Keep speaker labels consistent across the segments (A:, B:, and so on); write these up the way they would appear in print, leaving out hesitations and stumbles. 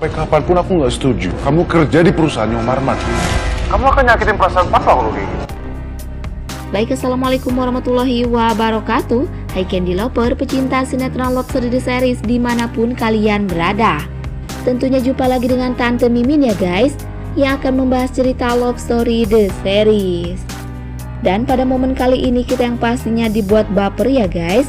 A: Sampai kapanpun aku nggak setuju. Kamu kerja di perusahaannya Om Arman. Kamu akan nyakitin perasaan papa kalau kayak gitu.
B: Baik, assalamualaikum warahmatullahi wabarakatuh. Hai Candy Lover, pecinta sinetron Love Story The Series dimanapun kalian berada. Tentunya jumpa lagi dengan Tante Mimin ya guys, yang akan membahas cerita Love Story The Series. Dan pada momen kali ini kita yang pastinya dibuat baper ya guys.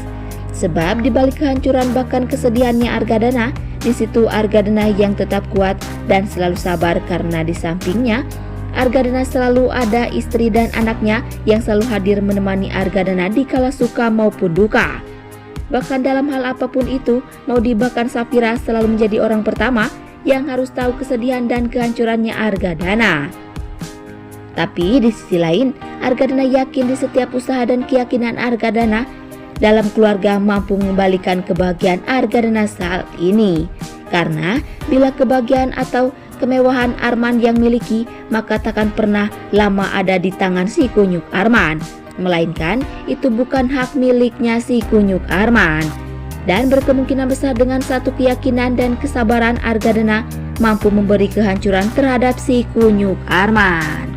B: Sebab dibalik kehancuran bahkan kesedihannya Argadana, di situ Argadana yang tetap kuat dan selalu sabar karena di sampingnya Argadana selalu ada istri dan anaknya yang selalu hadir menemani Argadana di kala suka maupun duka. Bahkan dalam hal apapun itu, Maudy bahkan Safira selalu menjadi orang pertama yang harus tahu kesedihan dan kehancurannya Argadana. Tapi di sisi lain, Argadana yakin di setiap usaha dan keyakinan Argadana dalam keluarga mampu mengembalikan kebahagiaan Argadana saat ini. Karena bila kebahagiaan atau kemewahan Arman yang miliki, maka takkan pernah lama ada di tangan si kunyuk Arman, melainkan itu bukan hak miliknya si kunyuk Arman. Dan berkemungkinan besar dengan satu keyakinan dan kesabaran Argadana mampu memberi kehancuran terhadap si kunyuk Arman.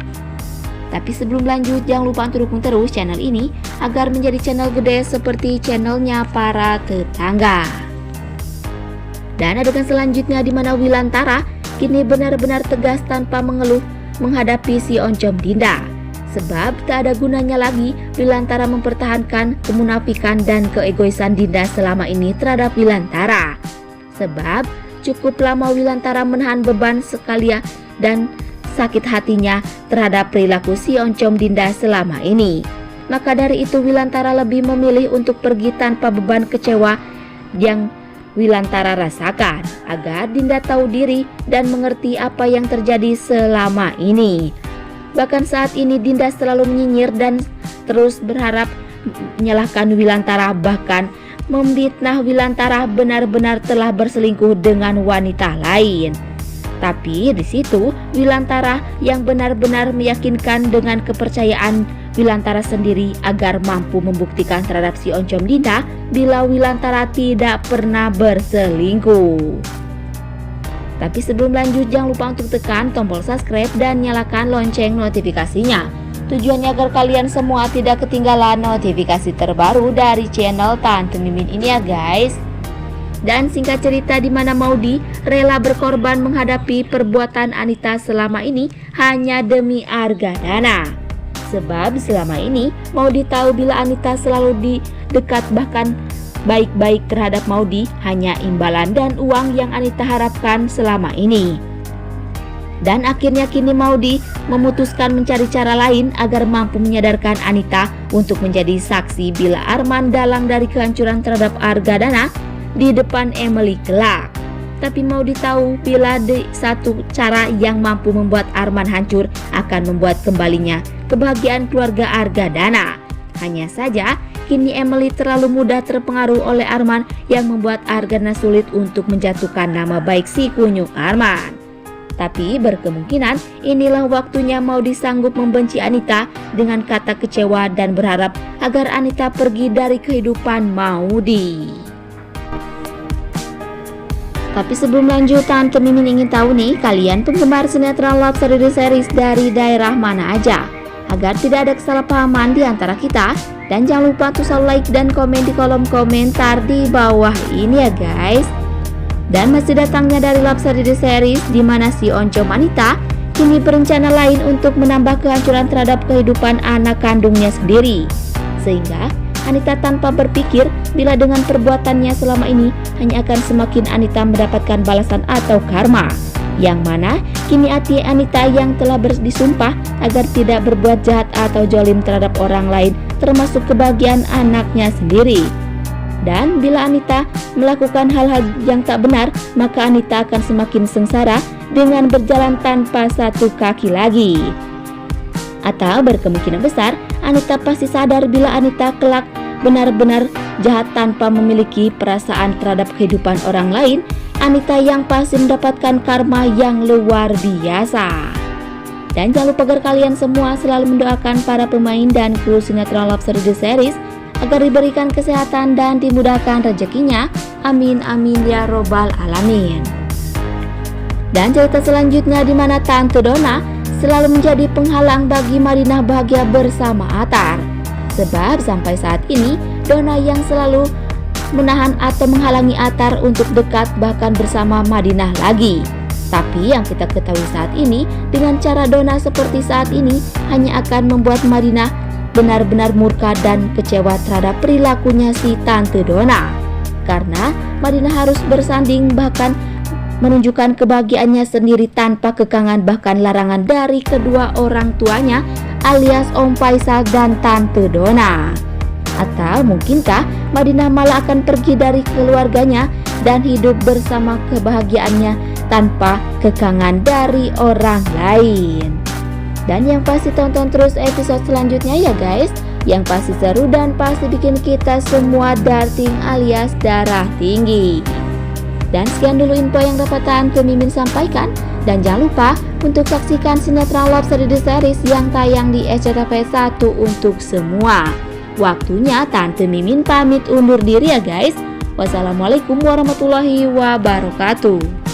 B: Tapi sebelum lanjut, jangan lupa untuk dukung terus channel ini agar menjadi channel gede seperti channelnya para tetangga. Dan adegan selanjutnya di mana Wilantara kini benar-benar tegas tanpa mengeluh menghadapi si Oncom Dinda. Sebab tak ada gunanya lagi Wilantara mempertahankan kemunafikan dan keegoisan Dinda selama ini terhadap Wilantara. Sebab cukup lama Wilantara menahan beban sekalian dan sakit hatinya terhadap perilaku si Oncom Dinda selama ini. Maka dari itu Wilantara lebih memilih untuk pergi tanpa beban kecewa yang Wilantara rasakan, agar Dinda tahu diri dan mengerti apa yang terjadi selama ini. Bahkan saat ini Dinda selalu menyinyir dan terus berharap menyalahkan Wilantara, bahkan memfitnah Wilantara benar-benar telah berselingkuh dengan wanita lain. Tapi di situ Wilantara yang benar-benar meyakinkan dengan kepercayaan Wilantara sendiri agar mampu membuktikan terhadap si Oncom Dinda bila Wilantara tidak pernah berselingkuh. Tapi sebelum lanjut, jangan lupa untuk tekan tombol subscribe dan nyalakan lonceng notifikasinya. Tujuannya agar kalian semua tidak ketinggalan notifikasi terbaru dari channel Tante Mimin ini ya guys. Dan singkat cerita di mana Maudy rela berkorban menghadapi perbuatan Anita selama ini hanya demi Argadana. Sebab selama ini Maudy tahu bila Anita selalu di dekat bahkan baik-baik terhadap Maudy hanya imbalan dan uang yang Anita harapkan selama ini. Dan akhirnya kini Maudy memutuskan mencari cara lain agar mampu menyadarkan Anita untuk menjadi saksi bila Arman dalang dari kehancuran terhadap Argadana di depan Emily kelak. Tapi Maudy tahu bila satu cara yang mampu membuat Arman hancur akan membuat kembalinya kebahagiaan keluarga Argadana. Hanya saja kini Emily terlalu mudah terpengaruh oleh Arman yang membuat Argadana sulit untuk menjatuhkan nama baik si kunyuk Arman. Tapi berkemungkinan inilah waktunya Maudy sanggup membenci Anita dengan kata kecewa dan berharap agar Anita pergi dari kehidupan Maudy. Tapi sebelum lanjut, Tante Mimin ingin tahu nih, kalian penggemar sinetron Love Story The Series dari daerah mana aja? Agar tidak ada kesalahpahaman di antara kita. Dan jangan lupa untuk selalu like dan komen di kolom komentar di bawah ini ya guys. Dan masih datangnya dari Love Story The Series di mana si Oncom Anita kini berencana lain untuk menambah kehancuran terhadap kehidupan anak kandungnya sendiri. Sehingga Anita tanpa berpikir bila dengan perbuatannya selama ini hanya akan semakin Anita mendapatkan balasan atau karma. Yang mana kini hati Anita yang telah disumpah agar tidak berbuat jahat atau jolim terhadap orang lain termasuk kebahagiaan anaknya sendiri. Dan bila Anita melakukan hal-hal yang tak benar, maka Anita akan semakin sengsara dengan berjalan tanpa satu kaki lagi. Atau berkemungkinan besar Anita pasti sadar bila Anita kelak benar-benar jahat tanpa memiliki perasaan terhadap kehidupan orang lain, Anita yang pasti mendapatkan karma yang luar biasa. Dan jangan lupa agar kalian semua selalu mendoakan para pemain dan kru sinetron Love Story The Series agar diberikan kesehatan dan dimudahkan rezekinya. Amin amin ya robbal alamin. Dan cerita selanjutnya di mana Tante Donna selalu menjadi penghalang bagi Madinah bahagia bersama Atar. Sebab sampai saat ini Donna yang selalu menahan atau menghalangi Atar untuk dekat bahkan bersama Madinah lagi. Tapi yang kita ketahui saat ini, dengan cara Donna seperti saat ini hanya akan membuat Madinah benar-benar murka dan kecewa terhadap perilakunya si Tante Donna. Karena Madinah harus bersanding bahkan menunjukkan kebahagiaannya sendiri tanpa kekangan bahkan larangan dari kedua orang tuanya alias Om Faisal dan Tante Donna. Atau mungkinkah Madinah malah akan pergi dari keluarganya dan hidup bersama kebahagiaannya tanpa kekangan dari orang lain. Dan yang pasti tonton terus episode selanjutnya ya guys, yang pasti seru dan pasti bikin kita semua darting alias darah tinggi. Dan sekian dulu info yang dapat Tante Mimin sampaikan. Dan jangan lupa untuk saksikan sinetron Love Series Series yang tayang di SCTV 1 untuk semua. Waktunya Tante Mimin pamit undur diri ya guys. Wassalamualaikum warahmatullahi wabarakatuh.